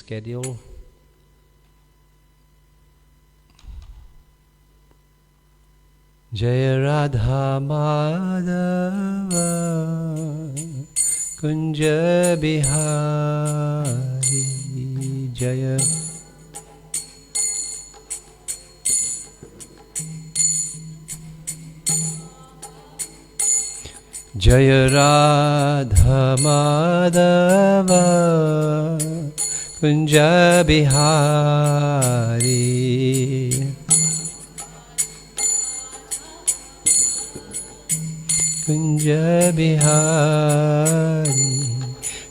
schedule. Jaya Radha Madhava Kunja Bihari Jaya Jaya Radha Madhava Kunja Bihari Kunja Bihari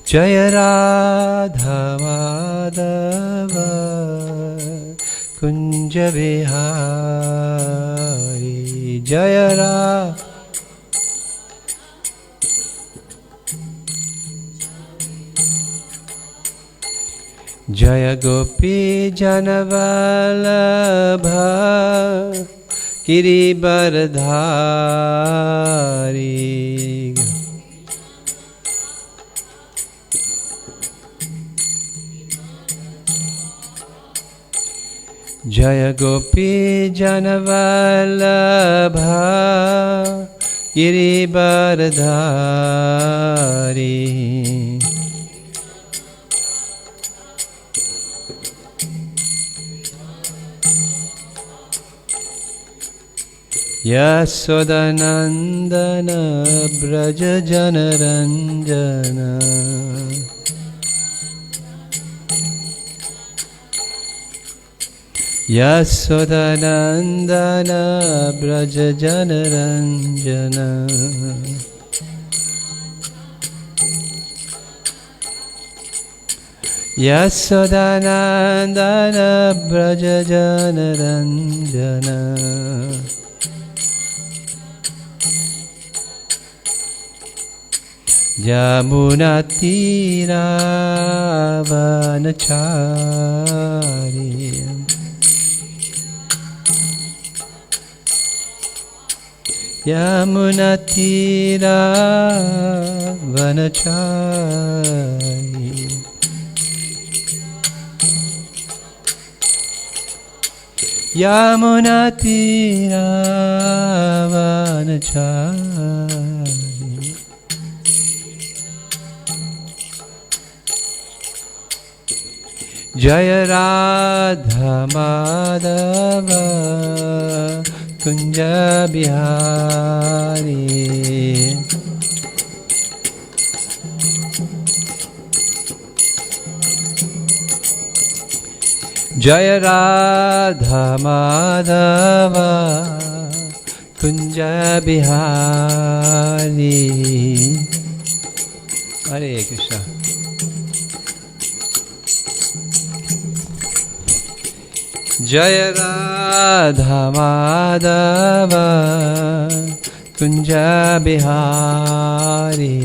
Jaya Radha Madhava Kunja Bihari Jaya Radha Jaya Gopi Janavalabha Giribardhari Jaya Gopi Janavalabha Giribardhari Yasodanandana Braja Janaranjana Yasodanandana Braja Janaranjana Yasodanandana Braja Janaranjana Yamunatira Vanachari Yamunatira Vanachari Yamunatira Vanachari Jaya Radha Madhava Kunja Bihari Jaya Radha Madhava Kunja Bihari Hare Krishna. Jaya Radha Madhava Kunja Bihari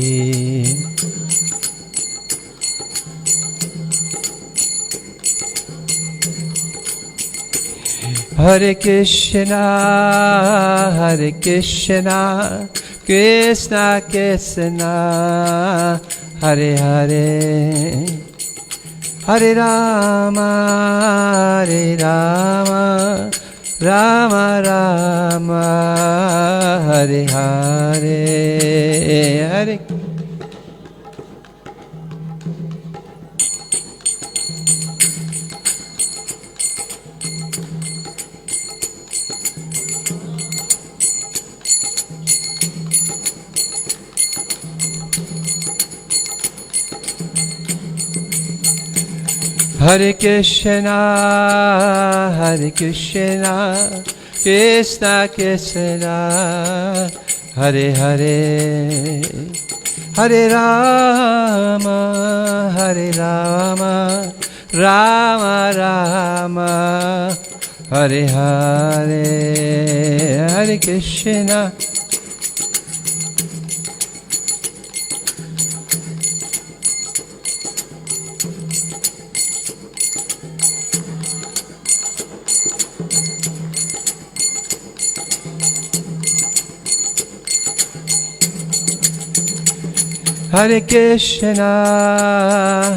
Hare Krishna Hare Krishna Krishna Krishna Hare Hare Hare Rama, Hare Rama, Rama Rama, Hare Hare, Hare Hare Krishna, Hare Krishna, Krishna Krishna, Hare Hare, Hare Rama, Hare Rama, Rama Rama, Hare Hare, Hare Krishna. Hare Krishna,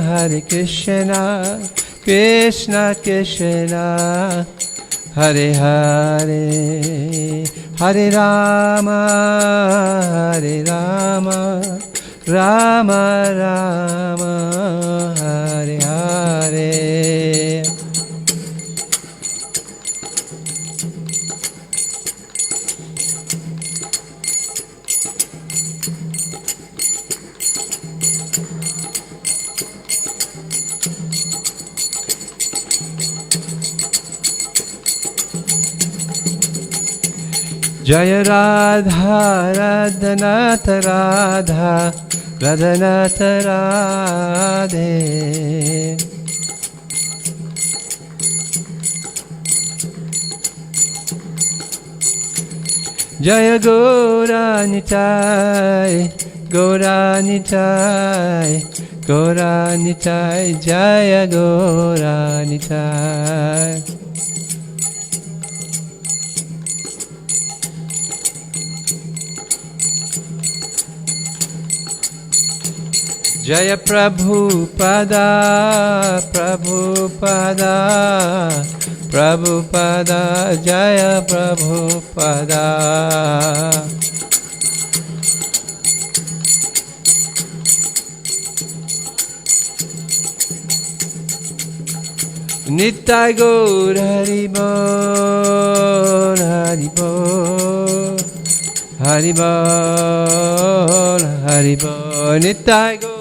Hare Krishna, Krishna Krishna Hare Hare Hare Rama Hare Rama Rama Rama Hare Hare Jaya Radha Radhanatha Radha Radhanatha Radhe Jaya Gauranitai Gauranitai Gauranitai Jaya Gauranitai Jaya Prabhupada Prabhupada Prabhupada Jaya Prabhupada Nitai Gaur Haribol Haribol Haribol Haribol Nitai Gaur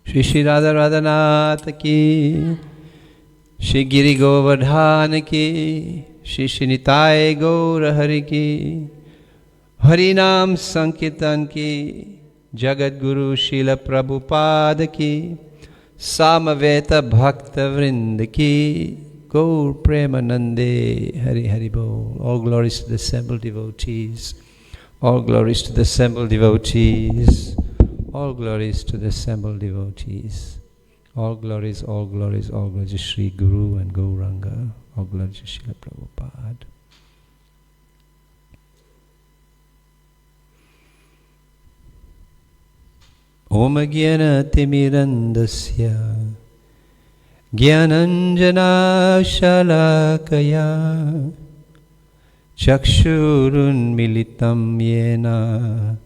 Shri Shri Radha Radhanath ki Shri Giri Govardhan ki Shri Shri Nitai Gaur Hari ki Hari Nam Sankirtan ki Jagat Guru Srila Prabhupada ki Samaveta Bhakta Vrinda ki Gaur Premanande Hari Hari Bol. All glories to the assembled devotees. All glories to the assembled devotees. All glories to the assembled devotees. All glories, all glories, all glories to Sri Guru and Gauranga. All glories to Srila Prabhupada. Om Gyana Timirandasya Gyananjana Shalakaya Chakshurun Militam Yena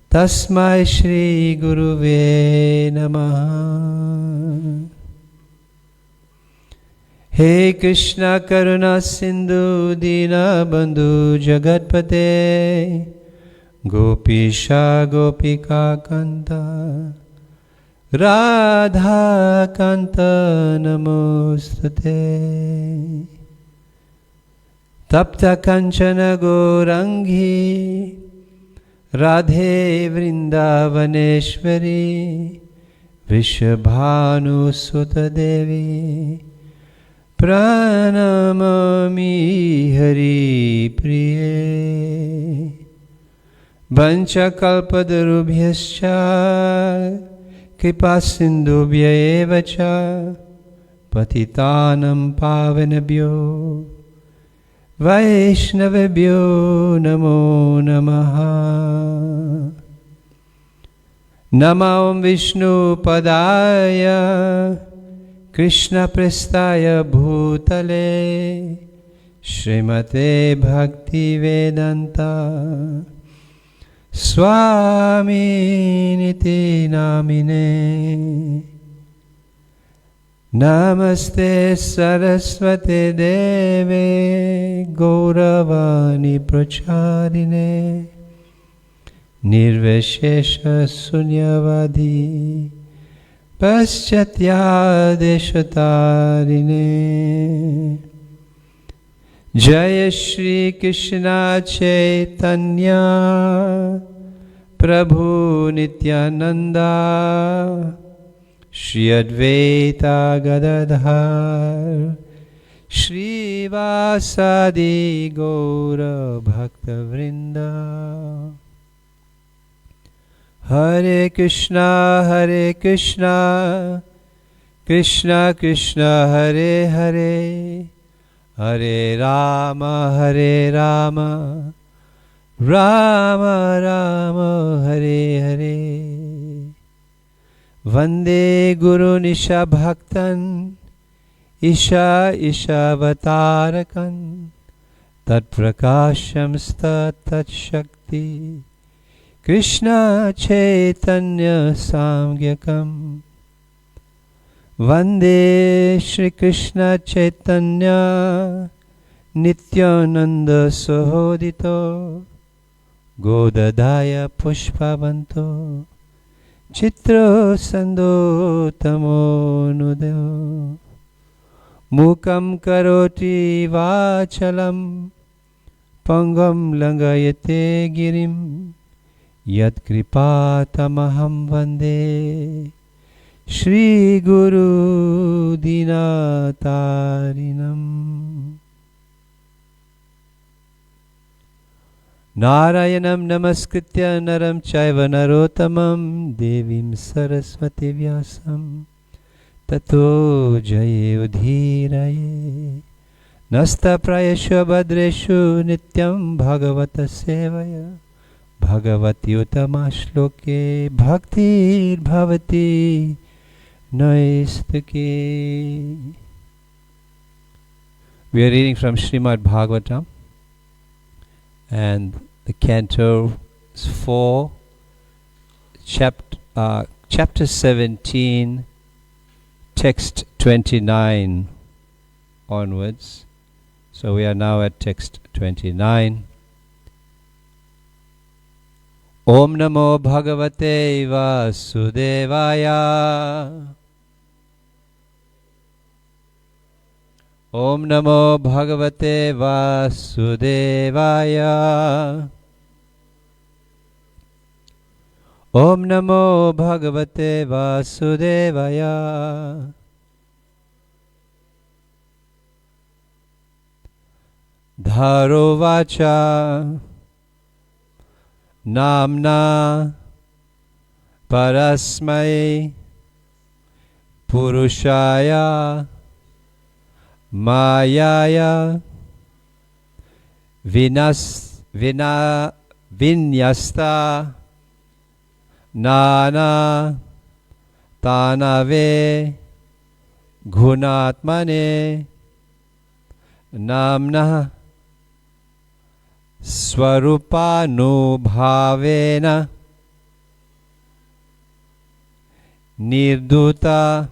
Tasmai Shri Guruve Namaha. He Krishna Karuna Sindhu Dina Bandhu Jagatpate Gopisha Gopika Kanta Radha Kanta Namostate Tapta Kanchana Gourangi Radhe Vrindavaneshwari Vishabhanu Sutta Devi Pranamami Hari Priye Vancha Kalpadarubhyascha Kripasindubhya evacha Patitanam Pavanabhyo Vaishnavebhyo Namo Namaha. Namam Vishnu Padaya Krishna Prestaya Bhutale Srimate Bhakti Vedanta Swami Niti Namine. Namaste Saraswate Deve Gauravani Pracharine Nirveshesha Sunyavadi Paschatya Deshatarine. Jaya Shri Krishna Chaitanya Prabhu Nityananda Shri Advaita Gadadhar Shri Vasadi Gaura Bhakta Vrinda. Hare Krishna Krishna Krishna Hare Hare Hare Rama, Hare Rama, Rama Rama, Hare Hare. Vande Guru Nisha Bhaktan, Isha Isha Vatarakan, Tat Prakasham Tat Shakti, Krishna Chaitanya Samgyakam. Vande Shri Krishna Chaitanya Nityananda Sahodito Godadaya Pushpavanto Chitra Sando Tamo Nudo Mukam Karoti Vachalam Pangam Langayate Girim Yat Kripatamaham Vande Shri Guru Dinatarinam. Narayanam Namaskritya Naram Chaiva Narotamam Devim Saraswati Vyasam Tato Jaye Udhiraye Nasta Prayashu Badreshu Nityam Bhagavata Sevaya Bhagavati Utamashloke Bhaktir Bhavati Naistake. We are reading from Srimad Bhagavatam, and the canto is 4, chapter 17, text 29 onwards. So we are now at text 29. Om Namo Bhagavate Vasudevaya. Om Namo Bhagavate Vasudevaya. Om Namo Bhagavate Vasudevaya. Dharo Vacha Namna Parasmai Purushaya Mayaya Vinyasta Nana Tanave Gunatmane Namna Swarupanu-bhavena Nirduta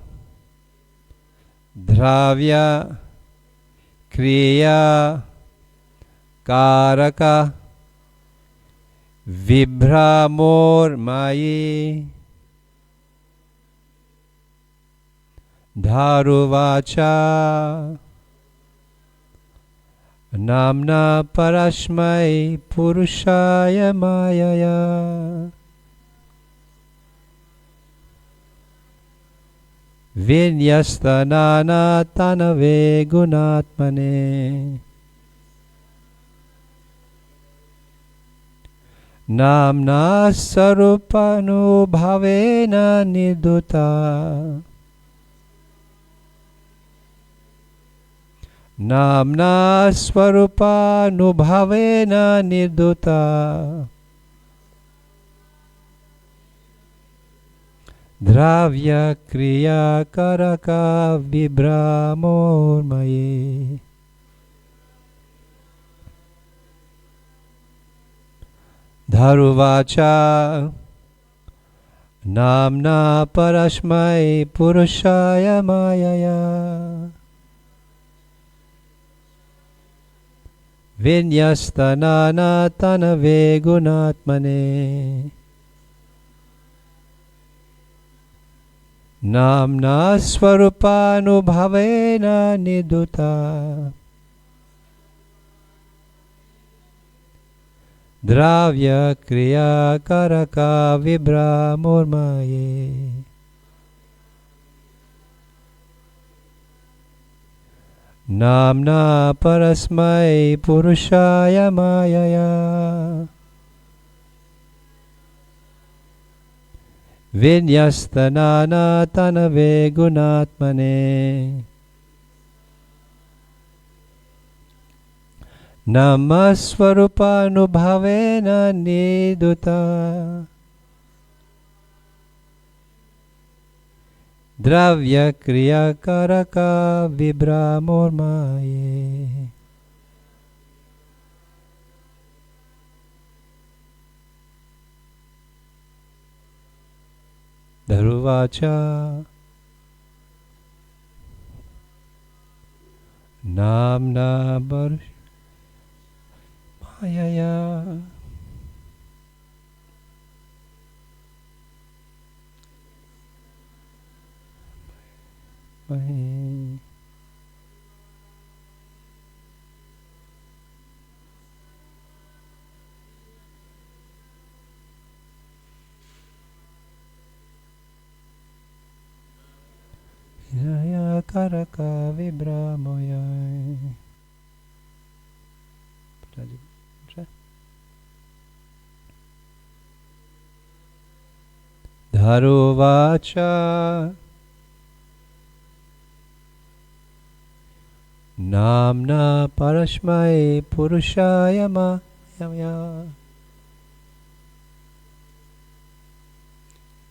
Dravya Kriya Karaka Vibramor-mayi Dharuvacha Namna Parasmai Purushaya Mayaya Vinyastanana Tanave Gunatmane Namna Sarupanu Bhavena Niduta Namna Swarupa Nubhavena Nirduta Dravya Kriya Karaka Vibramor-mayi Dharuvacha Namna Parasmai Purushaya Mayaya Vinyastanana Tanave Gunatmane Namna Swarupanu-bhavena Niduta Dravya Kriya Karaka Vibramor-mayi Namna Parasmai Purushaya Mayaya Vinyastanana Tanave Gunatmane Namaswarupanubhavena niduta Dravya kriya karaka vibramormaye. Dharuvacha Namna Barush Mayaya. Jaya Karaka Vibramoya. Dharuvacha Namna Parashmai Purushayama Yamya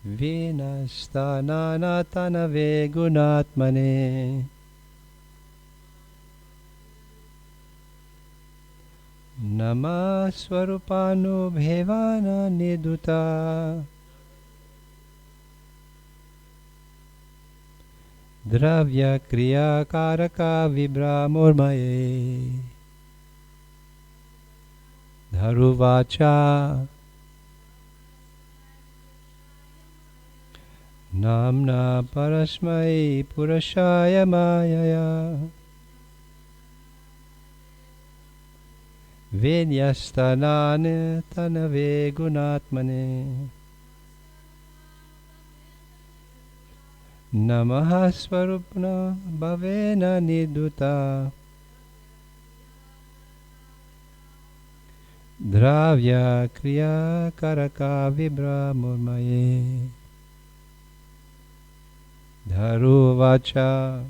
Vinastana Tanave Gunatmane Namaswarupanu Bhevana Niduta Dravya kriya karaka vibramormaye. Dharuvacha Namna parasmai purashaya mayaya Vinyastanane tanave gunatmane Namaha Swarupna Bhavena Niduta Dravya Kriya Karaka Vibramurmaye Dharuvacha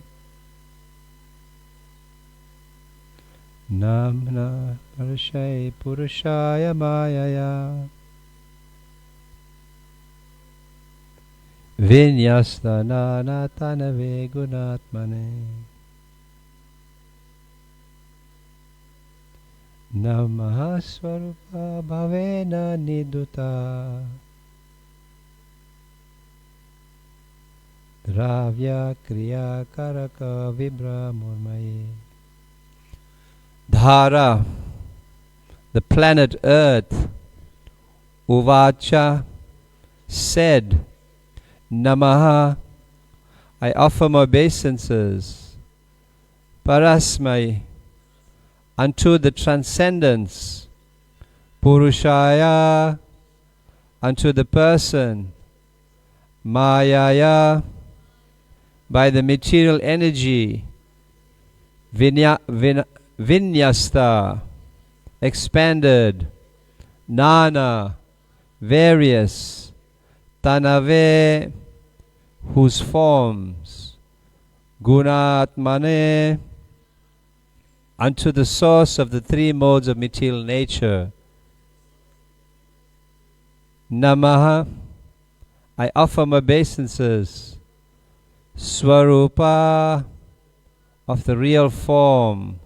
Namna Parashay Purushaya Mayaya Vinyastana Tanave Gunatmane Namaha Swarupa Bhavena Niduta Dravya Kriya Karaka Vibramurmaye. Dhara, the planet Earth, Uvacha, said, Namaha, I offer my obeisances, Parasmai, unto the transcendence, Purushaya, unto the person, Mayaya, by the material energy, Vinyasta, expanded, Nana, various, Tanave, whose forms, Gunatmane, unto the source of the three modes of material nature. Namaha, I offer my obeisances, Swarupa, of the real form,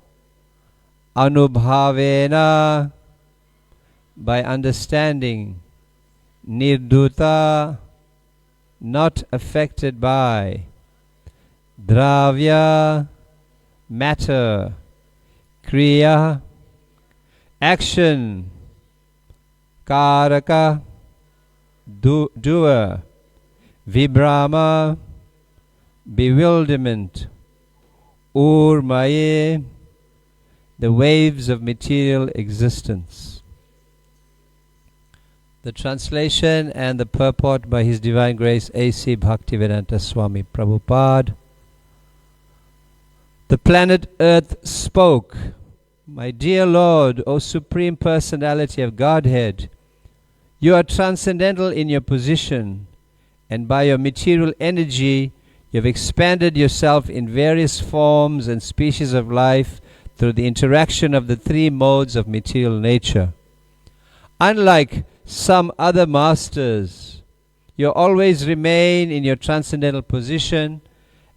Anubhavena, by understanding, Nirduta, not affected by, Dravya, matter, Kriya, action, Karaka, doer, Vibrama, bewilderment, Urmaye, the waves of material existence. The translation and the purport by His Divine Grace A.C. Bhaktivedanta Swami Prabhupada. The planet Earth spoke, My dear Lord, O Supreme Personality of Godhead, you are transcendental in your position, and by your material energy, you have expanded yourself in various forms and species of life through the interaction of the three modes of material nature. Unlike some other masters, you always remain in your transcendental position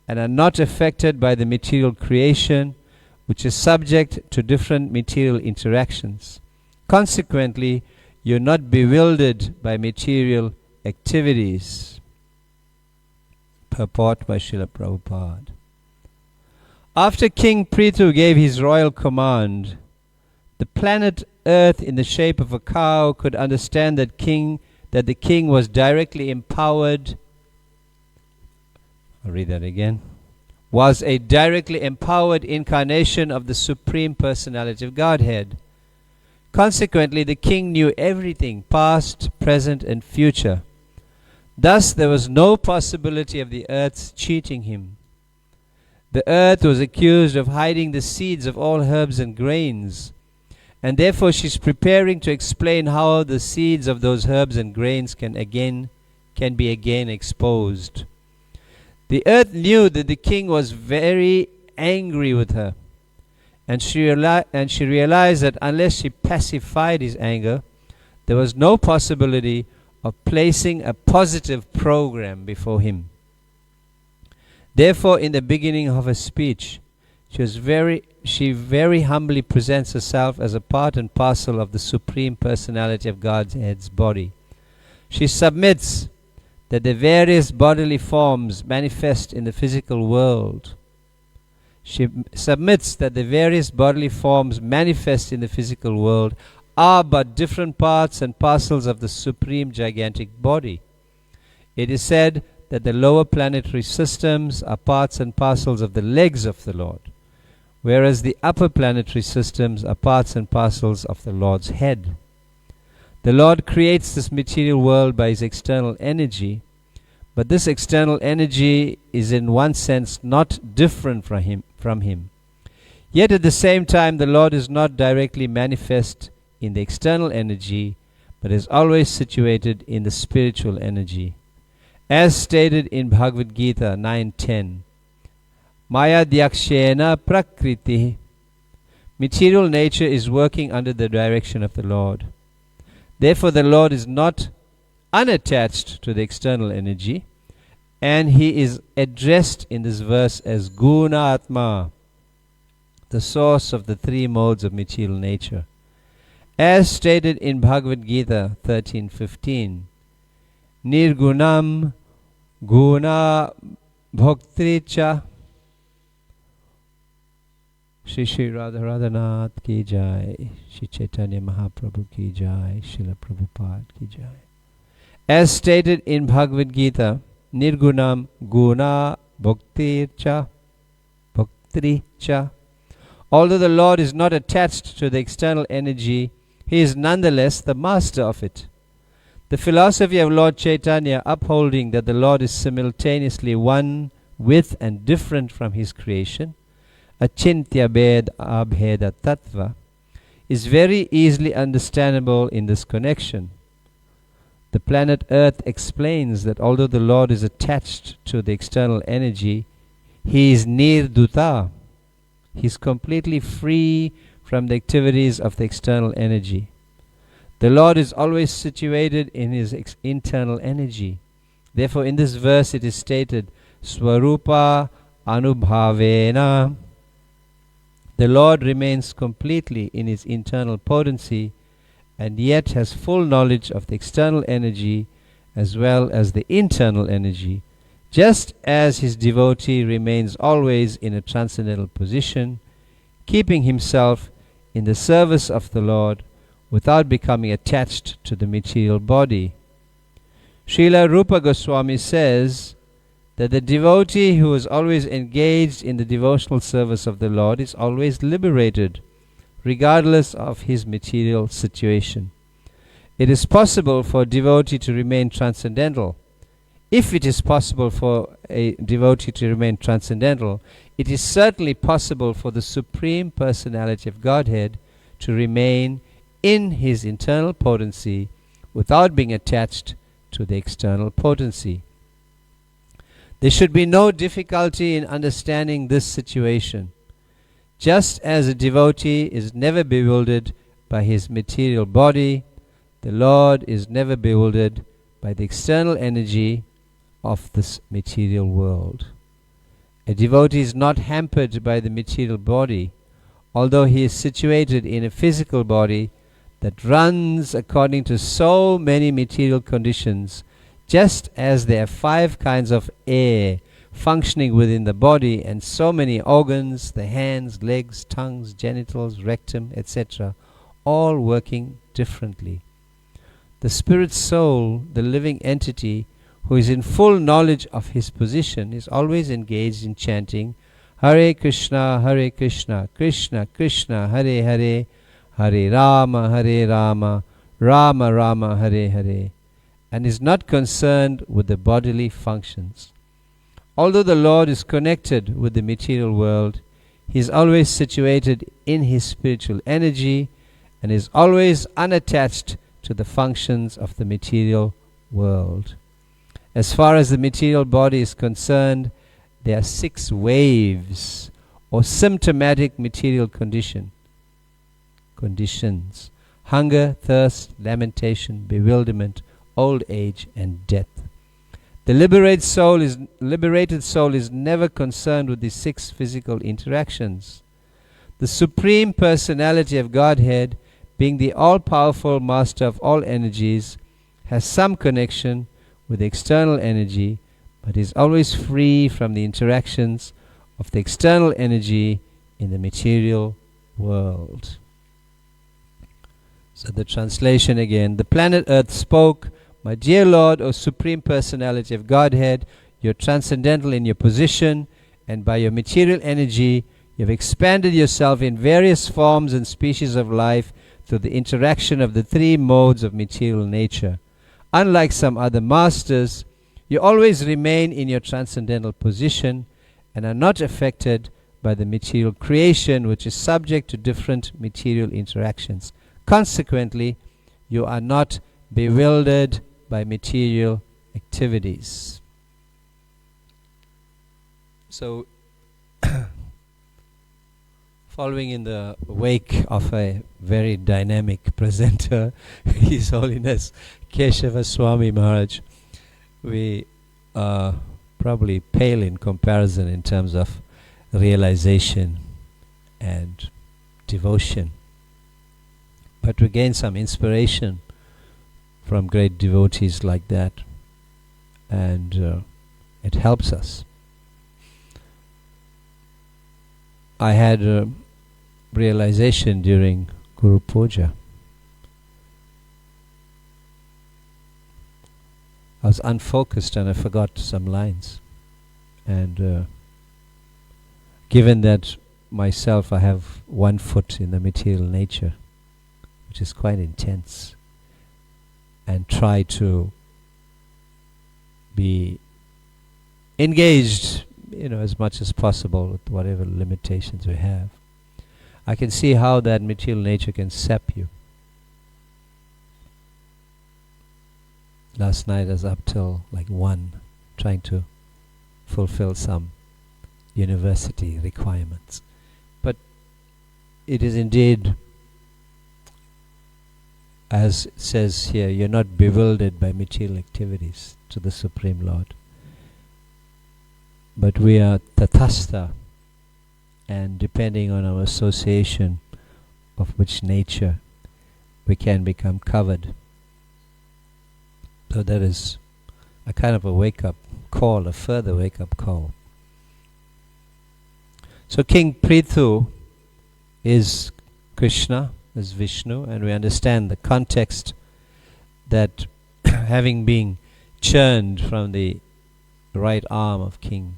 and are not affected by the material creation, which is subject to different material interactions. Consequently, you're not bewildered by material activities. Purport by Srila Prabhupada. After King Prithu gave his royal command, the planet Earth in the shape of a cow could understand that the king was directly empowered. I'll read that again. Was a directly empowered incarnation of the Supreme Personality of Godhead. Consequently, the king knew everything, past, present, and future. Thus, there was no possibility of the earth's cheating him. The earth was accused of hiding the seeds of all herbs and grains, and therefore she's preparing to explain how the seeds of those herbs and grains can be again exposed. The earth knew that the king was very angry with her, and she realized that unless she pacified his anger, there was no possibility of placing a positive program before him. Therefore, in the beginning of her speech, she very humbly presents herself as a part and parcel of the Supreme Personality of Godhead's body. She submits that the various bodily forms manifest in the physical world. She submits that the various bodily forms manifest in the physical world are but different parts and parcels of the supreme gigantic body. It is said that the lower planetary systems are parts and parcels of the legs of the Lord, whereas the upper planetary systems are parts and parcels of the Lord's head. The Lord creates this material world by his external energy, but this external energy is in one sense not different from him. Yet at the same time, the Lord is not directly manifest in the external energy, but is always situated in the spiritual energy. As stated in Bhagavad Gita 9:10, Maya Dyakshena Prakriti. Material nature is working under the direction of the Lord. Therefore, the Lord is not unattached to the external energy, and he is addressed in this verse as Guna Atma, the source of the three modes of material nature. As stated in Bhagavad Gita 13:15, Nirgunam Guna Bhaktricha. Shri Radharanath ki jai, Shri Chaitanya Mahaprabhu ki jai, Srila Prabhupada ki jai. As stated in Bhagavad Gita, Nirgunam Guna Bhaktricha. Although the Lord is not attached to the external energy, he is nonetheless the master of it. The philosophy of Lord Chaitanya, upholding that the Lord is simultaneously one with and different from his creation, Achintya Bhed Abheda Tattva, is very easily understandable in this connection. The planet Earth explains that although the Lord is attached to the external energy, he is nirduta. He is completely free from the activities of the external energy. The Lord is always situated in his internal energy. Therefore, in this verse it is stated, Swarupa Anubhavena. The Lord remains completely in his internal potency and yet has full knowledge of the external energy as well as the internal energy, just as his devotee remains always in a transcendental position, keeping himself in the service of the Lord without becoming attached to the material body. Srila Rupa Goswami says that the devotee who is always engaged in the devotional service of the Lord is always liberated, regardless of his material situation. It is possible for a devotee to remain transcendental. If it is possible for a devotee to remain transcendental, it is certainly possible for the Supreme Personality of Godhead to remain in his internal potency without being attached to the external potency. There should be no difficulty in understanding this situation. Just as a devotee is never bewildered by his material body, the Lord is never bewildered by the external energy of this material world. A devotee is not hampered by the material body, although he is situated in a physical body that runs according to so many material conditions, just as there are 5 kinds of air functioning within the body and so many organs, the hands, legs, tongues, genitals, rectum, etc., all working differently. The spirit soul, the living entity, who is in full knowledge of his position, is always engaged in chanting Hare Krishna, Krishna Krishna, Hare Hare, Hare Rama, Rama Rama, Hare Hare, and is not concerned with the bodily functions. Although the Lord is connected with the material world, he is always situated in his spiritual energy and is always unattached to the functions of the material world. As far as the material body is concerned, there are 6 waves or symptomatic material conditions: hunger, thirst, lamentation, bewilderment, old age, and death. The liberated soul is never concerned with these 6 physical interactions. The Supreme Personality of Godhead, being the all-powerful master of all energies, has some connection with the external energy, but is always free from the interactions of the external energy in the material world. So the translation again: the planet Earth spoke, "My dear Lord, O Supreme Personality of Godhead, you're transcendental in your position, and by your material energy, you've expanded yourself in various forms and species of life through the interaction of the 3 modes of material nature. Unlike some other masters, you always remain in your transcendental position and are not affected by the material creation, which is subject to different material interactions. Consequently, you are not bewildered by material activities." So, following in the wake of a very dynamic presenter, His Holiness Keshava Swami Maharaj, we are probably pale in comparison in terms of realization and devotion. But we gain some inspiration from great devotees like that, and it helps us. I had a realization during Guru Puja. I was unfocused and I forgot some lines, and given that myself I have 1 foot in the material nature, which is quite intense, and try to be engaged, as much as possible with whatever limitations we have, I can see how that material nature can sap you. Last night I was up till like 1, trying to fulfill some university requirements. But it is indeed, as it says here, you're not bewildered by material activities to the Supreme Lord. But we are tathastha, and depending on our association of which nature, we can become covered. So that is a kind of a wake-up call, a further wake-up call. So King Prithu is Krishna, is Vishnu, and we understand the context that having been churned from the right arm of King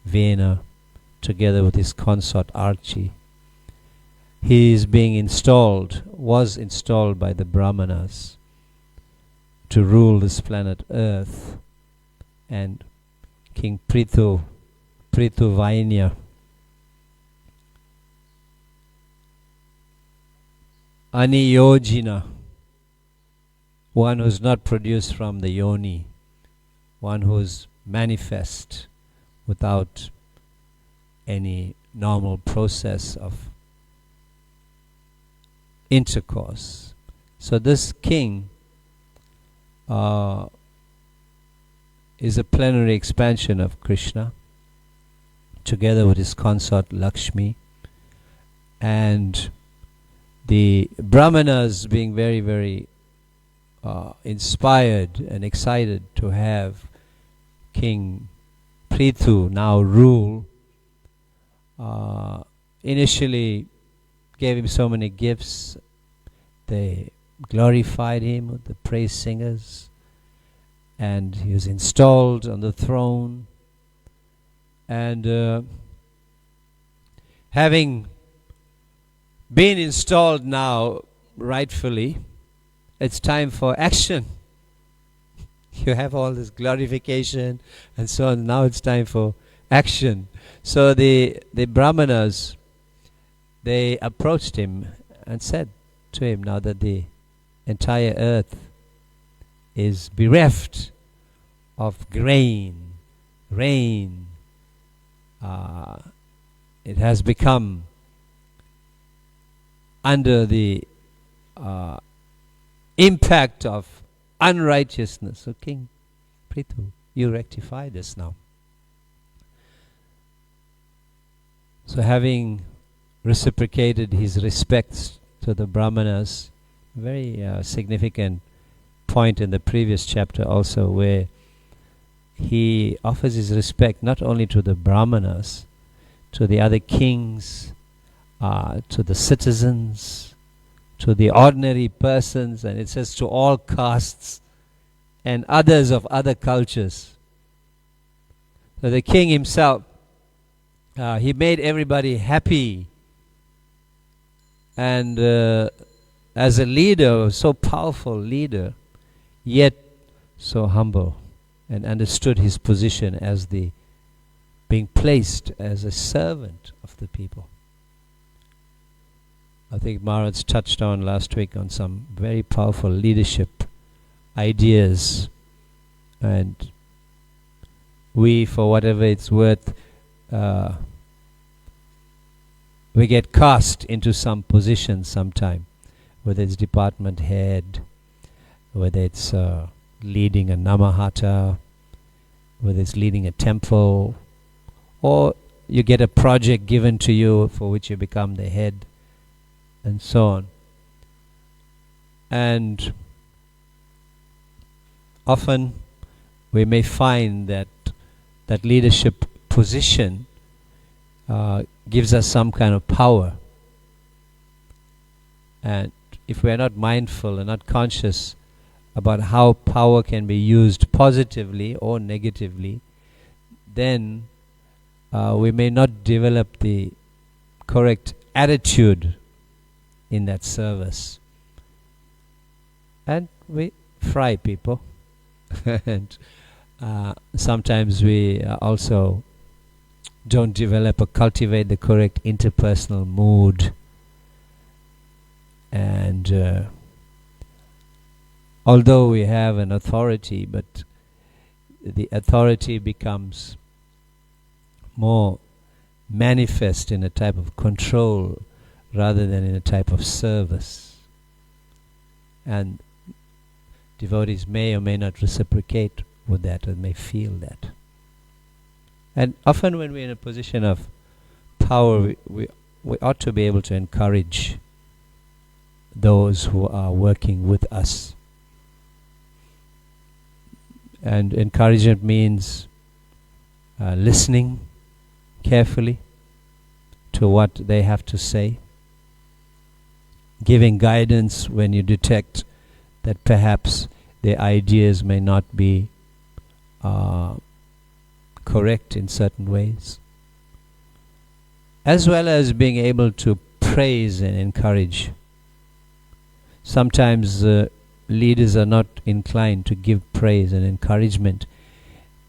Vena, together with his consort Archie, he is being was installed by the Brahmanas to rule this planet Earth. And King Prithu Vainya, Aniyojina, one who is not produced from the yoni, one who is manifest without any normal process of intercourse. So this king is a plenary expansion of Krishna, together with his consort Lakshmi, and the Brahmanas being very, very inspired and excited to have King Prithu now rule, initially gave him so many gifts. They glorified him with the praise singers, and he was installed on the throne. And having been installed now rightfully, it's time for action. You have all this glorification and so on. Now it's time for action. So the Brahmanas, they approached him and said to him, now that the entire earth is bereft of rain, it has become under the impact of unrighteousness. So King Prithu, you rectify this now. So having reciprocated his respects to the Brahmanas, very significant point in the previous chapter also, where he offers his respect not only to the Brahmanas, to the other kings, to the citizens, to the ordinary persons, and it says to all castes and others of other cultures. So the king himself, he made everybody happy, and as a leader, so powerful leader, yet so humble, and understood his position as the being placed as a servant of the people. I think Maharaj touched on last week on some very powerful leadership ideas, and we, for whatever it's worth, we get cast into some position sometime, whether it's department head, whether it's leading a namahata, whether it's leading a temple, or you get a project given to you for which you become the head, and so on. And often we may find that that leadership position gives us some kind of power. And if we are not mindful and not conscious about how power can be used positively or negatively, then we may not develop the correct attitude in that service. And we fry people. And sometimes we also don't develop or cultivate the correct interpersonal mood. And although we have an authority, but the authority becomes more manifest in a type of control rather than in a type of service. And devotees may or may not reciprocate with that, or may feel that. And often when we're in a position of power, we ought to be able to encourage those who are working with us. And encouragement means listening carefully to what they have to say, giving guidance when you detect that perhaps their ideas may not be correct in certain ways, as well as being able to praise and encourage. Sometimes leaders are not inclined to give praise and encouragement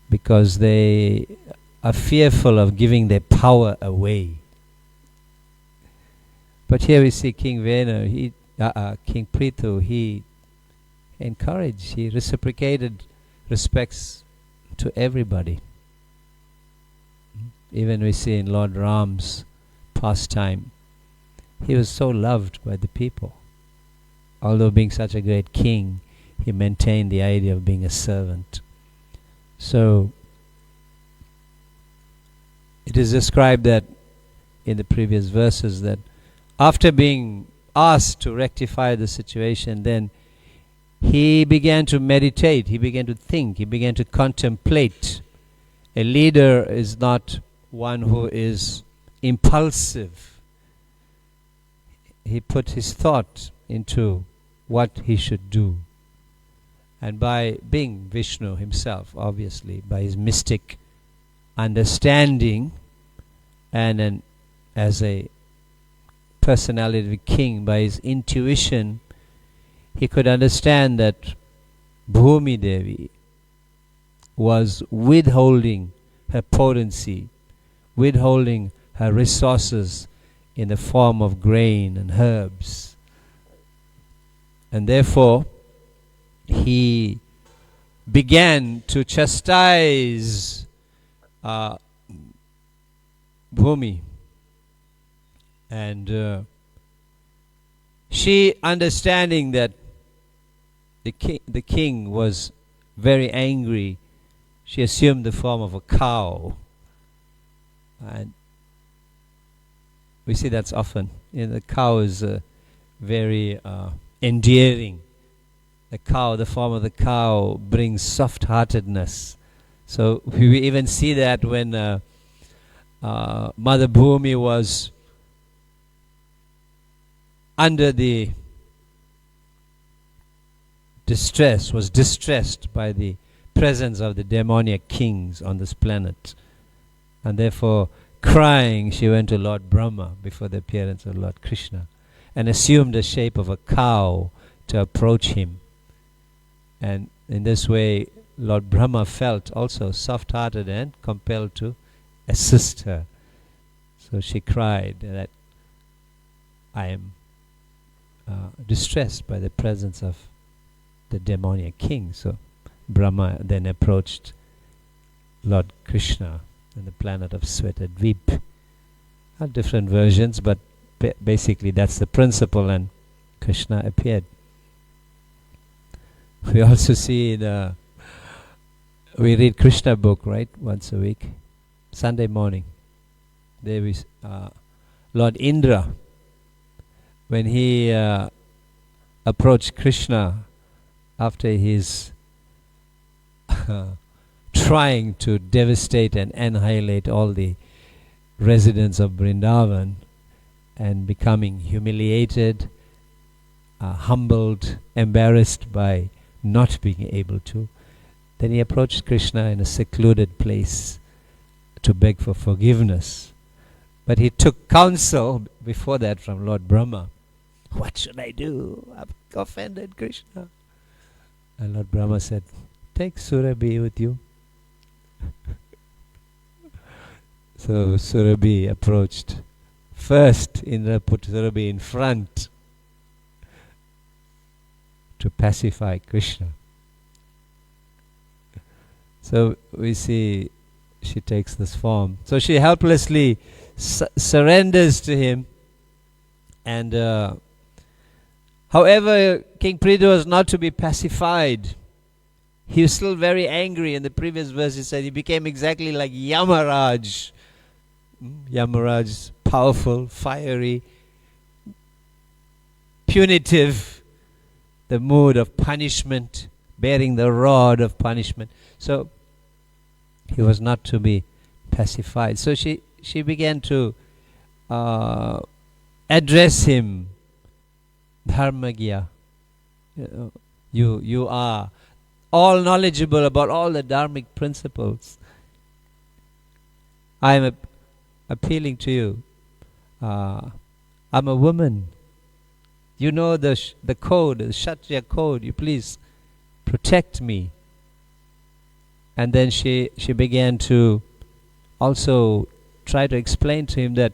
because they are fearful of giving their power away. But here we see King Vena, King Prithu, he encouraged, he reciprocated respects to everybody. Even we see in Lord Ram's pastime. He was so loved by the people. Although being such a great king, he maintained the idea of being a servant. So it is described that in the previous verses that after being asked to rectify the situation, then he began to meditate, he began to think, he began to contemplate. A leader is not one who is impulsive. He put his thought into what he should do. And by being Vishnu himself, obviously, by his mystic understanding, and as a personality of a king, by his intuition, he could understand that Bhumi Devi was withholding her potency, withholding her resources in the form of grain and herbs. And therefore, he began to chastise Bhumi. And she, understanding that the king was very angry, she assumed the form of a cow. And we see that's often. The cow is very endearing. The form of the cow brings soft-heartedness. So we even see that when Mother Bhumi was under the distressed by the presence of the demoniac kings on this planet. And therefore, crying, she went to Lord Brahma before the appearance of Lord Krishna and assumed the shape of a cow to approach him. And in this way, Lord Brahma felt also soft-hearted and compelled to assist her. So she cried that I am distressed by the presence of the demoniac king. So Brahma then approached Lord Krishna on the planet of Svetadvip. Different versions, but basically that's the principle, and Krishna appeared. We also see we read Krishna book, right, once a week, Sunday morning. There is Lord Indra, when he approached Krishna after his trying to devastate and annihilate all the residents of Vrindavan and becoming humiliated, humbled, embarrassed by not being able to. Then he approached Krishna in a secluded place to beg for forgiveness. But he took counsel before that from Lord Brahma. What should I do? I've offended Krishna. And Lord Brahma said, take Surabhi with you. So Surabhi approached. First, Indra put Surabhi in front to pacify Krishna. So we see she takes this form. So she helplessly surrenders to him. And however, King Prithu was not to be pacified. He was still very angry. In the previous verse he said he became exactly like Yamaraj. Yamaraj is powerful, fiery, punitive, the mood of punishment, bearing the rod of punishment. So he was not to be pacified. So she began to address him, Dharmagya. You are all knowledgeable about all the dharmic principles. I am appealing to you. I'm a woman. You know the code, the Kshatriya code. You please protect me. And then she began to also try to explain to him that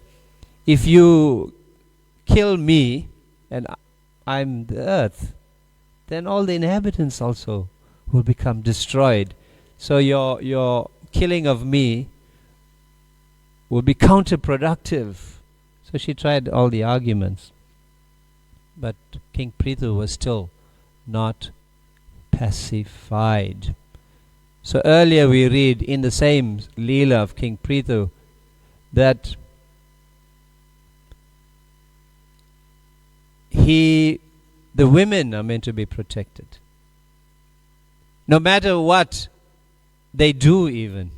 if you kill me and I'm the earth, then all the inhabitants also will become destroyed. So your killing of me will be counterproductive So she tried all the arguments, but King Prithu was still not pacified. So earlier we read in the same Leela of King Prithu that the women are meant to be protected. No matter what they do, even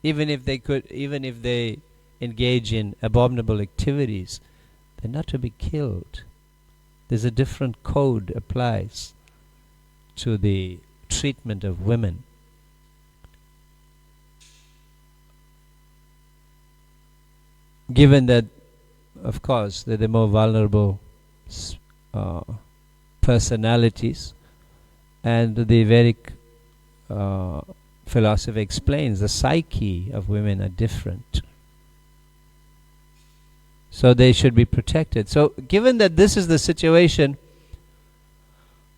if they engage in abominable activities, they're not to be killed. There's a different code applies to the treatment of women. Given that, of course, they're the more vulnerable personalities, and the Vedic philosophy explains the psyche of women are different. So they should be protected. So given that this is the situation,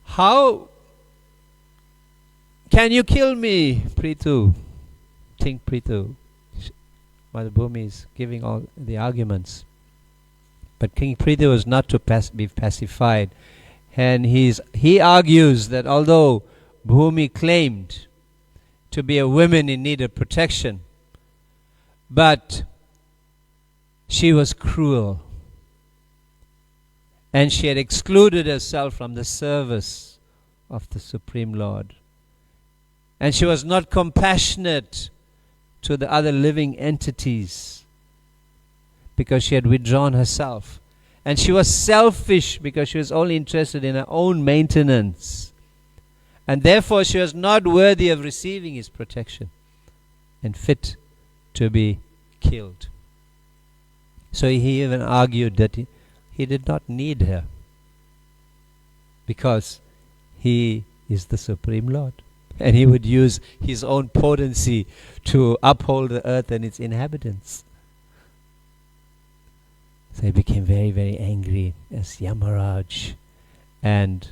how can you kill me, Prithu? King Prithu. Mother Bhumi is giving all the arguments. But King Prithu was not to be pacified. And he argues that although Bhumi claimed to be a woman in need of protection, but she was cruel, and she had excluded herself from the service of the Supreme Lord, and she was not compassionate to the other living entities because she had withdrawn herself, and she was selfish because she was only interested in her own maintenance, and therefore she was not worthy of receiving his protection and fit to be killed. So he even argued that he did not need her because he is the Supreme Lord, and he would use his own potency to uphold the earth and its inhabitants. So he became very, very angry as Yamaraj. And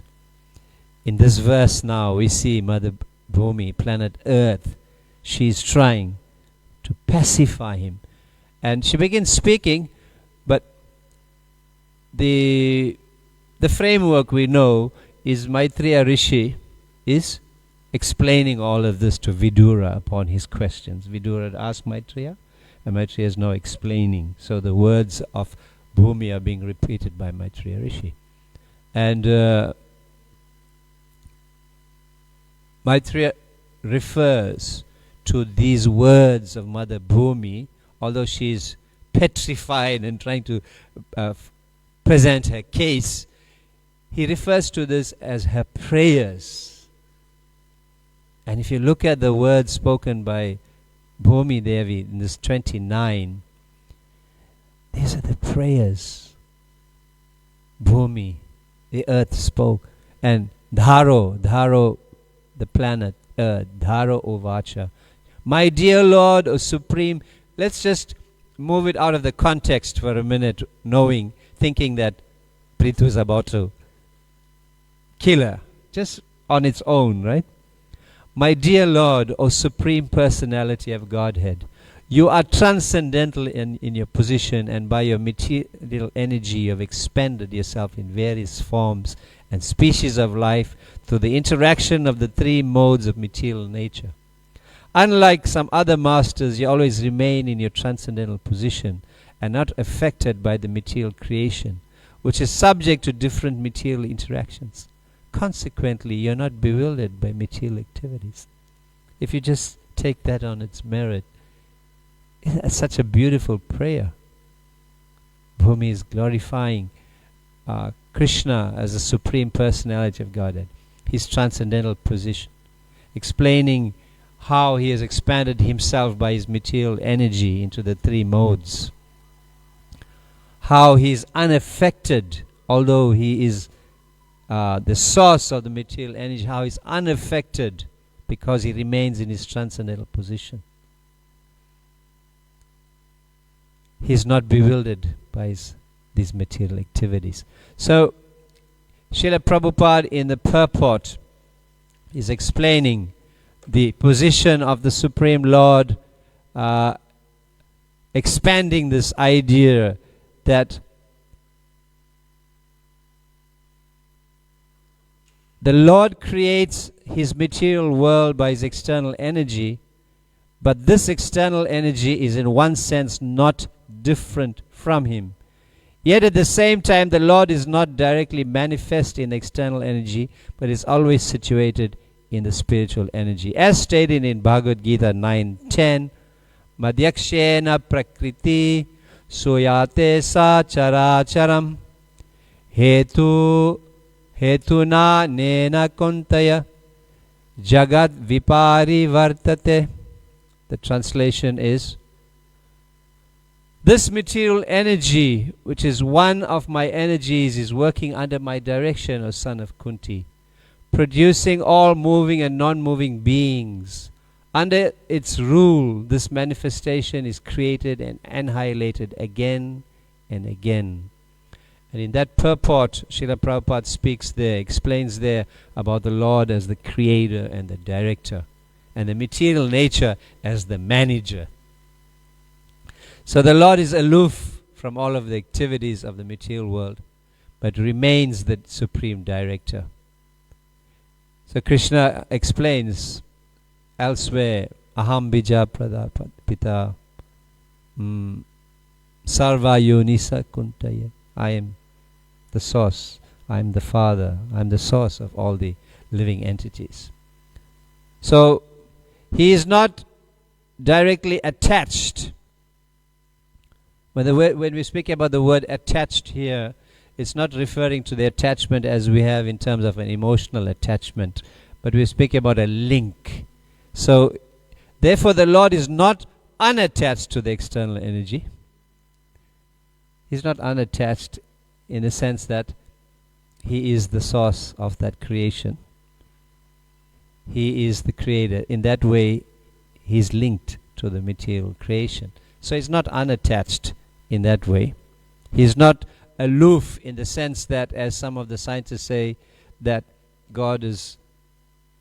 in this verse now we see Mother Bhumi, planet Earth, she's trying to pacify him. And she begins speaking, but the framework we know is Maitreya Rishi is explaining all of this to Vidura upon his questions. Vidura had asked Maitreya, and Maitreya is now explaining. So the words of Bhumi are being repeated by Maitreya Rishi. And Maitreya refers to these words of Mother Bhumi, although she is petrified and trying to present her case. He refers to this as her prayers. And if you look at the words spoken by Bhumi Devi in this 29, these are the prayers Bhumi, the earth, spoke. And Dharo, the planet Earth, Dharo Ovacha. My dear Lord, O Supreme, let's just move it out of the context for a minute, thinking that Prithu is about to kill her, just on its own, right? My dear Lord, O Supreme Personality of Godhead, you are transcendental in your position, and by your material energy you have expended yourself in various forms and species of life through the interaction of the three modes of material nature. Unlike some other masters, you always remain in your transcendental position and not affected by the material creation, which is subject to different material interactions. Consequently, you're not bewildered by material activities. If you just take that on its merit, it's such a beautiful prayer. Bhumi is glorifying Krishna as the Supreme Personality of Godhead, his transcendental position, explaining how he has expanded himself by his material energy into the three modes, how he is unaffected, although he is the source of the material energy, how he is unaffected because he remains in his transcendental position. He is not bewildered by these material activities. So, Srila Prabhupada in the purport is explaining the position of the Supreme Lord expanding this idea that the Lord creates his material world by his external energy, but this external energy is in one sense not different from him. Yet at the same time, the Lord is not directly manifest in external energy, but is always situated in the spiritual energy. As stated in Bhagavad Gita 9:10, Madhyakshena prakriti suyate sa characharam hetuna nena kuntaya jagat vipari vartate. The translation is, this material energy, which is one of my energies, is working under my direction, O son of Kunti, producing all moving and non-moving beings. Under its rule, this manifestation is created and annihilated again and again. And in that purport, Srila Prabhupada speaks there, explains there about the Lord as the creator and the director, and the material nature as the manager. So the Lord is aloof from all of the activities of the material world, but remains the supreme director. So Krishna explains elsewhere, Aham bija pradapita sarva yonisa kuntaya. I am the source, I am the father, I am the source of all the living entities. So he is not directly attached. When we speak about the word attached here, it's not referring to the attachment as we have in terms of an emotional attachment, but we speak about a link. So, therefore the Lord is not unattached to the external energy. He's not unattached in the sense that he is the source of that creation. He is the creator. In that way, he's linked to the material creation. So he's not unattached in that way. He's not aloof in the sense that, as some of the scientists say, that God is,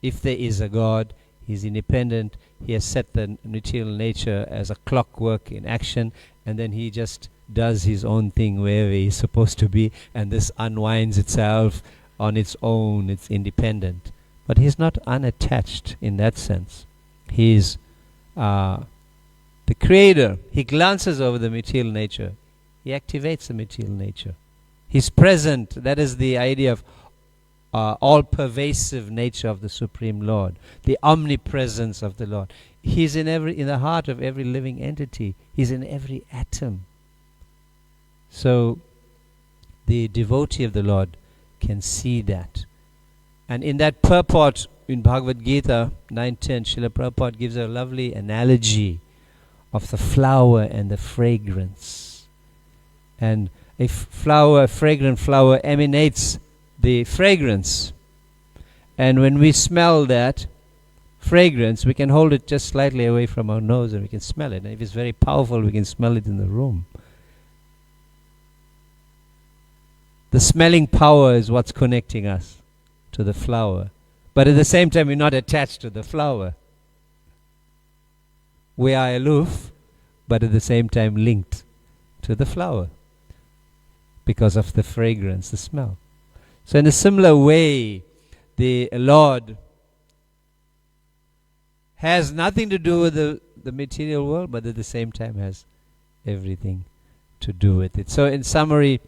if there is a God, he's independent. He has set the material nature as a clockwork in action, and then he just does his own thing wherever he's supposed to be, and this unwinds itself on its own. It's independent. But he's not unattached in that sense. He's the creator. He glances over the material nature. He activates the material nature. He's present. That is the idea of all-pervasive nature of the Supreme Lord, the omnipresence of the Lord. He's in the heart of every living entity. He's in every atom. So the devotee of the Lord can see that. And in that purport in Bhagavad Gita 9:10, Srila Prabhupada gives a lovely analogy of the flower and the fragrance. And a fragrant flower emanates the fragrance. And when we smell that fragrance, we can hold it just slightly away from our nose and we can smell it. And if it's very powerful, we can smell it in the room. The smelling power is what's connecting us to the flower. But at the same time, we're not attached to the flower. We are aloof, but at the same time linked to the flower because of the fragrance, the smell. So in a similar way, the Lord has nothing to do with the material world, but at the same time has everything to do with it. So in summary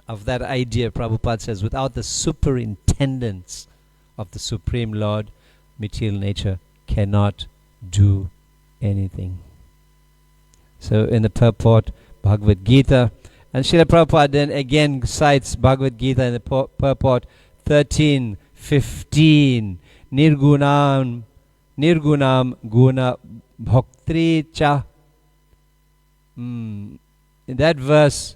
of that idea, Prabhupada says, without the superintendence of the Supreme Lord, material nature cannot do anything. So in the purport, Bhagavad Gita, and Srila Prabhupada then again cites Bhagavad Gita in the purport 13:15, Nirgunam guna bhaktri cha. In that verse,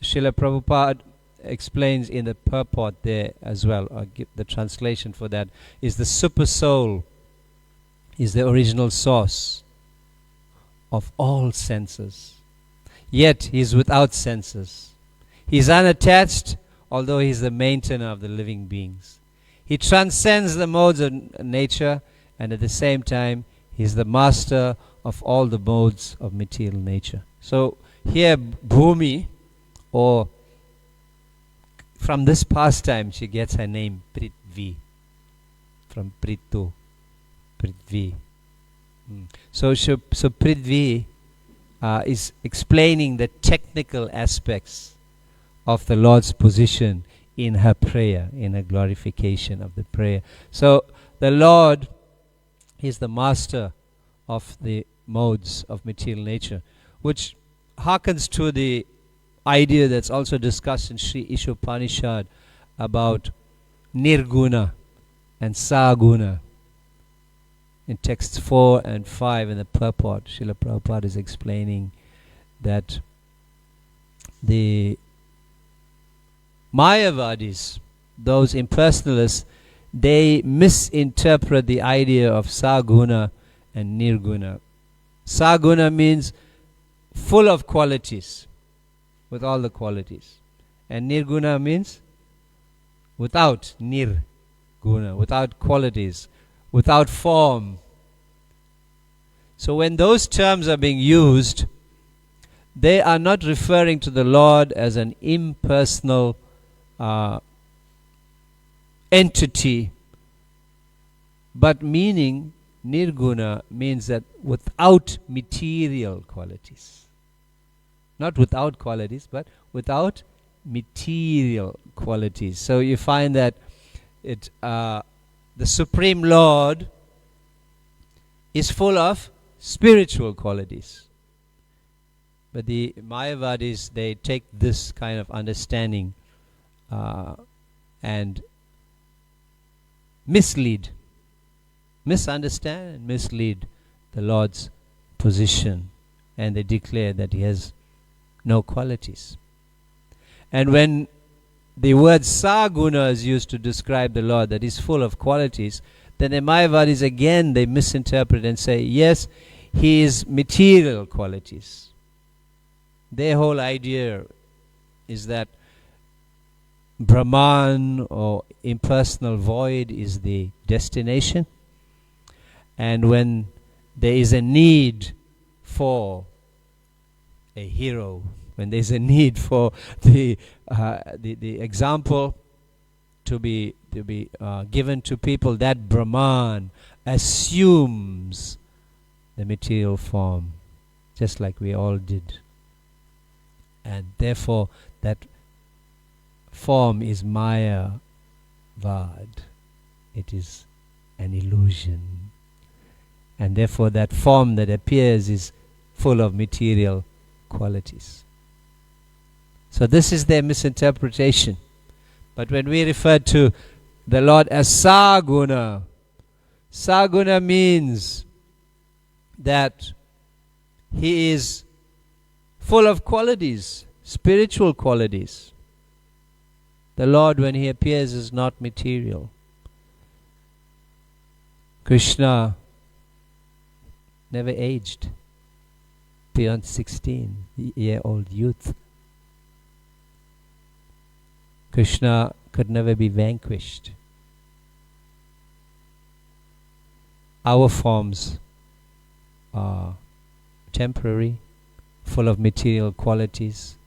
Srila Prabhupada explains in the purport there as well, or give the translation for that, is the super soul is the original source of all senses. Yet he is without senses. He is unattached, although he is the maintainer of the living beings. He transcends the modes of nature, and at the same time He's the master of all the modes of material nature. So here Bhumi, or from this pastime she gets her name Prithvi, from Prithu, Prithvi. So Prithvi is explaining the technical aspects of the Lord's position in her prayer, in her glorification of the prayer. So the Lord is the master of the modes of material nature, which harkens to the idea that's also discussed in Sri Ishopanishad about Nirguna and Saguna. In texts 4 and 5 in the purport, Srila Prabhupada is explaining that the Mayavadis, those impersonalists, they misinterpret the idea of Saguna and Nirguna. Saguna means full of qualities, with all the qualities. And Nirguna means without Nirguna, without qualities, without form. So when those terms are being used, they are not referring to the Lord as an impersonal entity, but meaning Nirguna means that without material qualities. Not without qualities, but without material qualities. So you find that the Supreme Lord is full of spiritual qualities. But the Mayavadis, they take this kind of understanding and misunderstand and mislead the Lord's position, and they declare that he has no qualities. And when the word Saguna is used to describe the Lord, that is full of qualities, then the Mayavadis again, they misinterpret and say, yes, he is material qualities. Their whole idea is that Brahman, or impersonal void, is the destination. And when there is a need for a hero, when there is a need for the example to be given to people, that Brahman assumes the material form, just like we all did. And therefore that form is Maya Vad. It is an illusion. And therefore that form that appears is full of material qualities. So this is their misinterpretation. But when we refer to the Lord as Saguna, Saguna means that he is full of qualities, spiritual qualities. The Lord, when he appears, is not material. Krishna never aged beyond 16-year-old youth. Krishna could never be vanquished. Our forms are temporary, full of material qualities.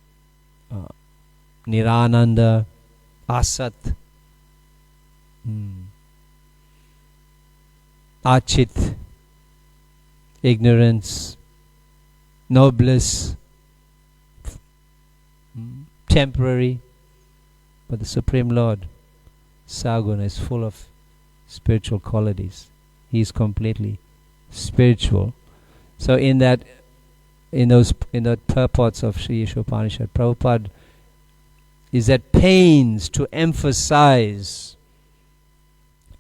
Nirananda, Asat, Achit, ignorance, no bliss, temporary. But the Supreme Lord, Saguna, is full of spiritual qualities. He is completely spiritual. So in that purports of Sri Ishopanishad, Prabhupada is at pains to emphasize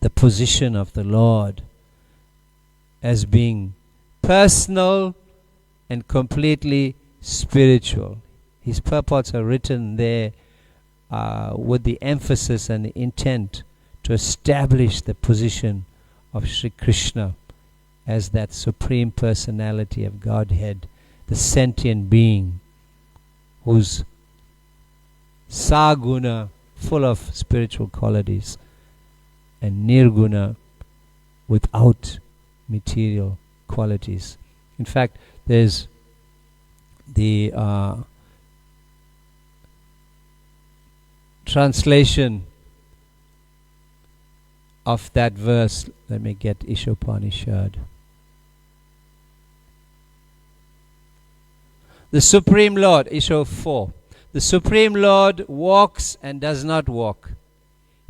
the position of the Lord as being personal and completely spiritual. His purports are written there with the emphasis and the intent to establish the position of Sri Krishna as that supreme personality of Godhead, the sentient being whose Saguna, full of spiritual qualities, and Nirguna, without material qualities. In fact, there's the translation of that verse. Let me get Ishopanishad. The Supreme Lord, Isho 4. The Supreme Lord walks and does not walk.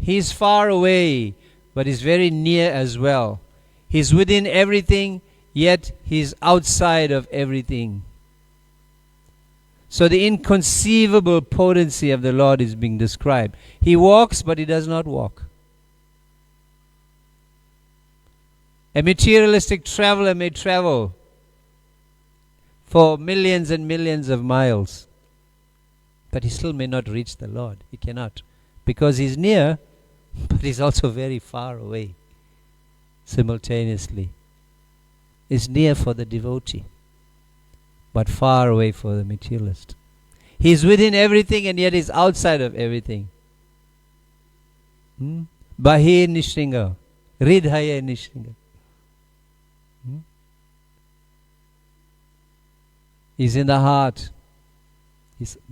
He is far away, but is very near as well. He is within everything, yet he is outside of everything. So the inconceivable potency of the Lord is being described. He walks, but he does not walk. A materialistic traveler may travel for millions and millions of miles, but he still may not reach the Lord. He cannot, because he's near, but he's also very far away simultaneously. He's near for the devotee, but far away for the materialist. He's within everything and yet he's outside of everything. Bahir Nishringa, Ridhaya Nishringa. He's in the heart.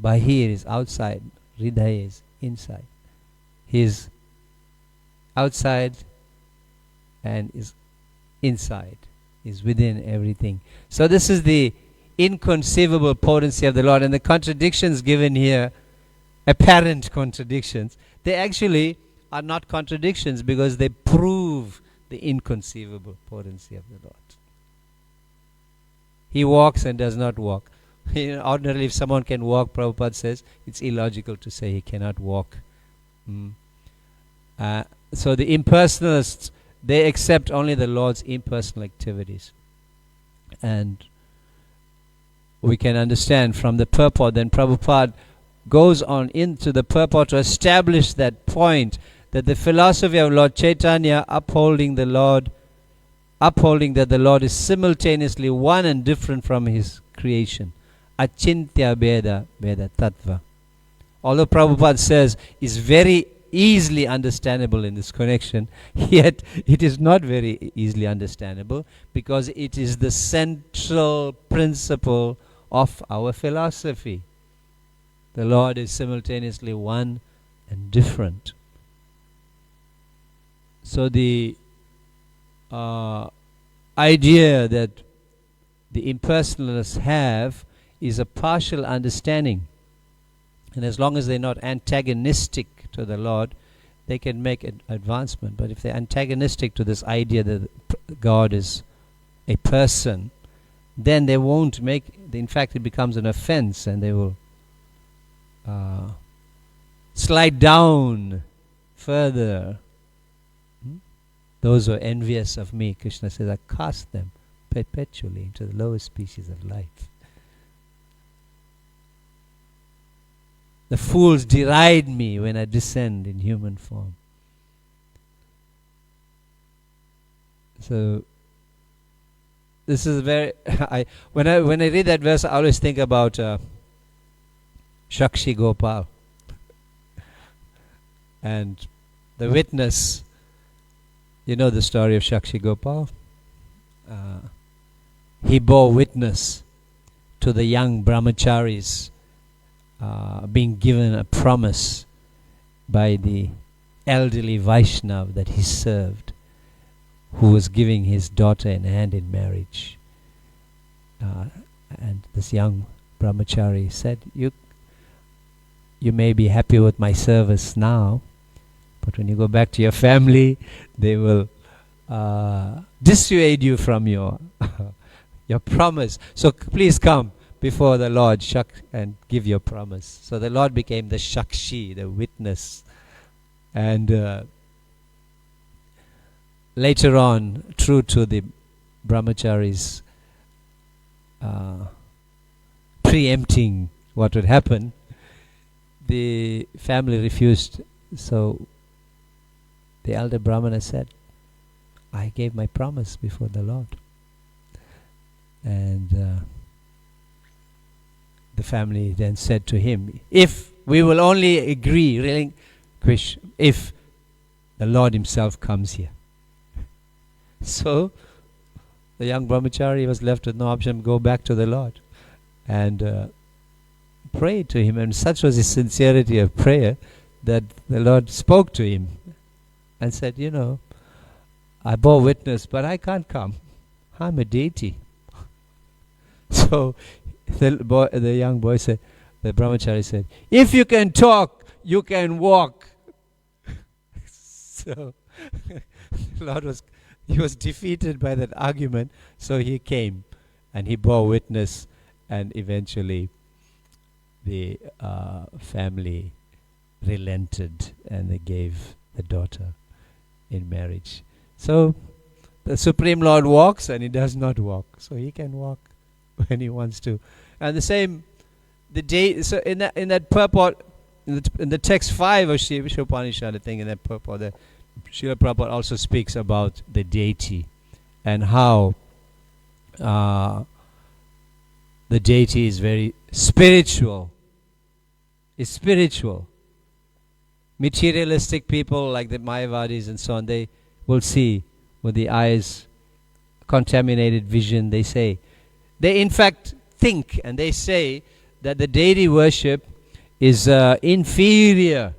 Bahir is outside. Ridhaya is inside. He's outside and is inside. Is within everything. So this is the inconceivable potency of the Lord. And the contradictions given here, apparent contradictions, they actually are not contradictions because they prove the inconceivable potency of the Lord. He walks and does not walk. Ordinarily, if someone can walk, Prabhupada says, it's illogical to say he cannot walk. So the impersonalists, they accept only the Lord's impersonal activities. And we can understand from the purport, then Prabhupada goes on into the purport to establish that point, that the philosophy of Lord Chaitanya upholding that the Lord is simultaneously one and different from his creation. Achintya Veda Tattva. Although Prabhupada says is very easily understandable in this connection, yet it is not very easily understandable because it is the central principle of our philosophy. The Lord is simultaneously one and different. So the idea that the impersonalists have is a partial understanding. And as long as they're not antagonistic to the Lord, they can make an advancement. But if they're antagonistic to this idea that God is a person, then they won't make, in fact it becomes an offense and they will slide down further. Those who are envious of me, Krishna says, I cast them perpetually into the lowest species of life. The fools deride me when I descend in human form. So this is very when I read that verse, I always think about Shakshi Gopal and the witness. You know the story of Shakshi Gopal? He bore witness to the young brahmacharis being given a promise by the elderly Vaishnava that he served, who was giving his daughter in hand in marriage. And this young brahmachari said, you may be happy with my service now, but when you go back to your family, they will dissuade you from your your promise. So please come before the Lord and give your promise. So the Lord became the Shakshi, the witness. And later on, true to the brahmacharis preempting what would happen, the family refused. So the elder Brahmana said, I gave my promise before the Lord. And the family then said to him, if we will only agree, relinquish, if the Lord himself comes here. So the young brahmachari was left with no option, go back to the Lord and prayed to him. And such was his sincerity of prayer that the Lord spoke to him and said, you know, I bore witness, but I can't come. I'm a deity. So the young boy said, the brahmachari said, if you can talk, you can walk. So the Lord was defeated by that argument, so he came and he bore witness, and eventually the family relented and they gave the daughter in marriage. So the Supreme Lord walks and he does not walk, so he can walk when he wants to. And the same, so in that purport, in the text 5 of Shiva Upanishad, I think in that purport, the Srila Prabhupada also speaks about the deity and how the deity is very spiritual. It's spiritual. Materialistic people like the Mayavadis and so on, they will see with the eyes, contaminated vision, they say. They in fact think and they say that the deity worship is inferior.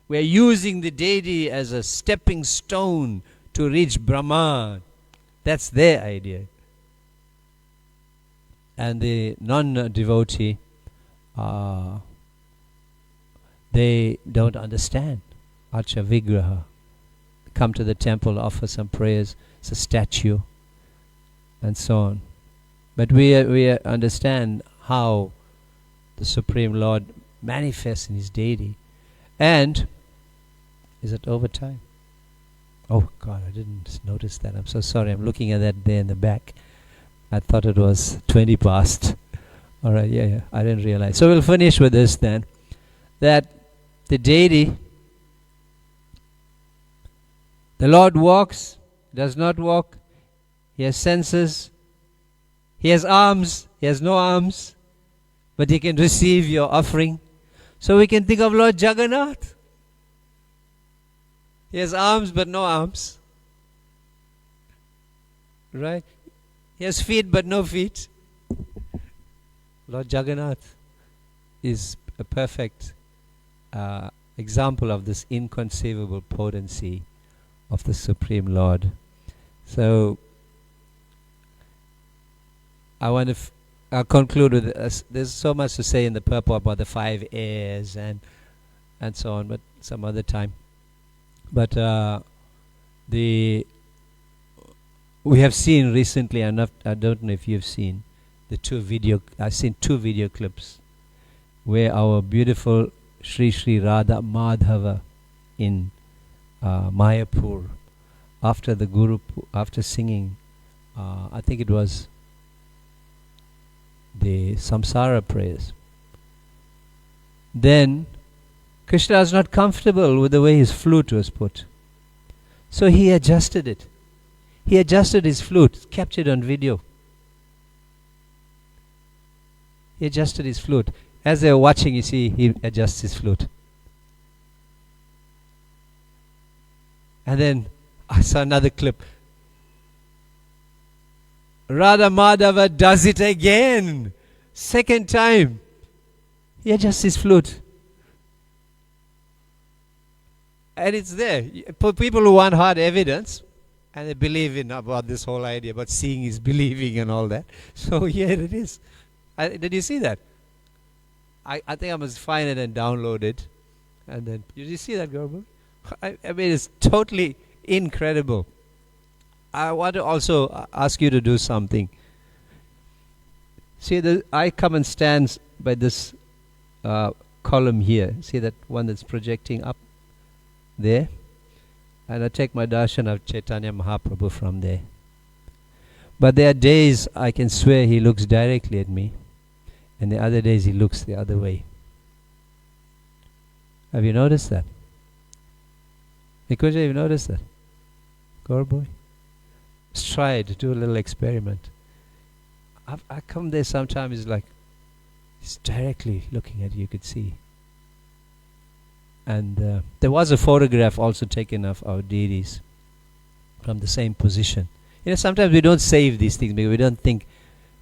We are using the deity as a stepping stone to reach Brahman. That's their idea. And the non-devotee, they don't understand. Archa Vigraha. Come to the temple, offer some prayers, it's a statue, and so on. But we understand how the Supreme Lord manifests in his deity. And is it over time? Oh God, I didn't notice that. I'm so sorry. I'm looking at that there in the back. I thought it was 20 past. All right, yeah, I didn't realize. So we'll finish with this then. That the deity, the Lord walks, does not walk. He has senses. He has arms. He has no arms. But he can receive your offering. So we can think of Lord Jagannath. He has arms but no arms. Right? He has feet but no feet. Lord Jagannath is a perfect example of this inconceivable potency of the Supreme Lord. So I want to I'll conclude with this. There's so much to say in the purport about the 5 airs and so on, but some other time. But we have seen recently, I don't know if you've seen I've seen 2 video clips where our beautiful Sri Radha Madhava in Mayapur, after singing, I think it was the Samsara prayers. Then Krishna was not comfortable with the way his flute was put. So he adjusted it. He adjusted his flute, captured on video. He adjusted his flute. As they were watching, you see, he adjusts his flute. And then I saw another clip. Radha Madhava does it again. Second time. He adjusts his flute. And it's there. For people who want hard evidence, and they believe in about this whole idea about seeing is believing and all that. So here it is. Did you see that? I think I must find it and download it. And then, did you see that, Gaurav? I mean, it's totally incredible. I want to also ask you to do something. See, I come and stand by this column here. See that one that's projecting up there? And I take my darshan of Chaitanya Mahaprabhu from there. But there are days I can swear he looks directly at me, and the other days he looks the other way. Have you noticed that? Nikuja, have you noticed that? Gaurav? Let's try to do a little experiment. I come there sometimes, it's like he's directly looking at you, you could see. And there was a photograph also taken of our deities from the same position. Sometimes we don't save these things because we don't think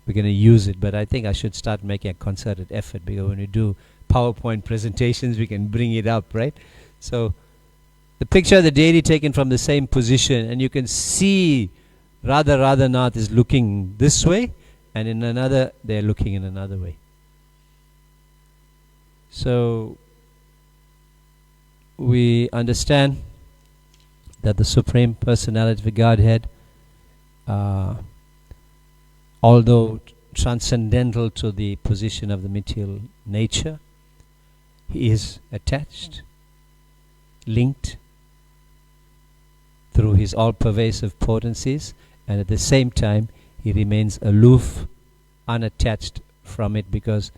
we're going to use it, but I think I should start making a concerted effort, because when we do PowerPoint presentations, we can bring it up, right? So the picture of the deity taken from the same position, and you can see Radha Radhanath is looking this way, and in another, they're looking in another way. So we understand that the Supreme Personality of Godhead, although transcendental to the position of the material nature, he is attached, linked through his all-pervasive potencies, and at the same time he remains aloof, unattached from it, because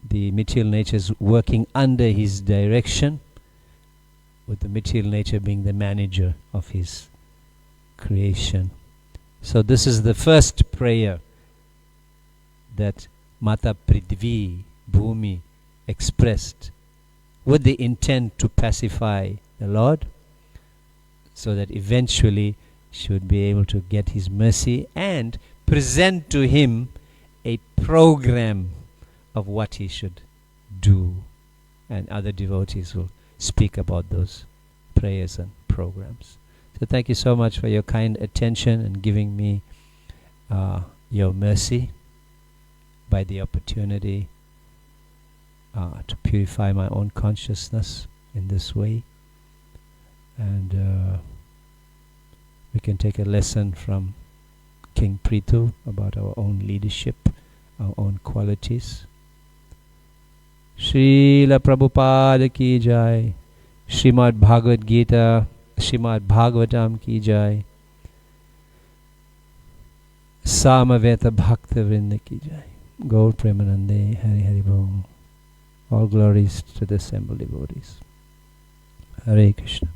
the material nature is working under his direction, with the material nature being the manager of his creation. So this is the first prayer that Mata Prithvi, Bhumi, expressed with the intent to pacify the Lord, so that eventually she would be able to get his mercy and present to him a program of what he should do. And other devotees will speak about those prayers and programs. So thank you so much for your kind attention and giving me your mercy by the opportunity to purify my own consciousness in this way. And we can take a lesson from King Prithu about our own leadership, our own qualities. Srila Prabhupada ki jai. Srimad Bhagavad Gita, Srimad Bhagavatam ki jai. Samaveta Bhakta Vrinda ki jai. Gaur Premanande, Hari Hari Bol. All glories to the assembled devotees. Hare Krishna.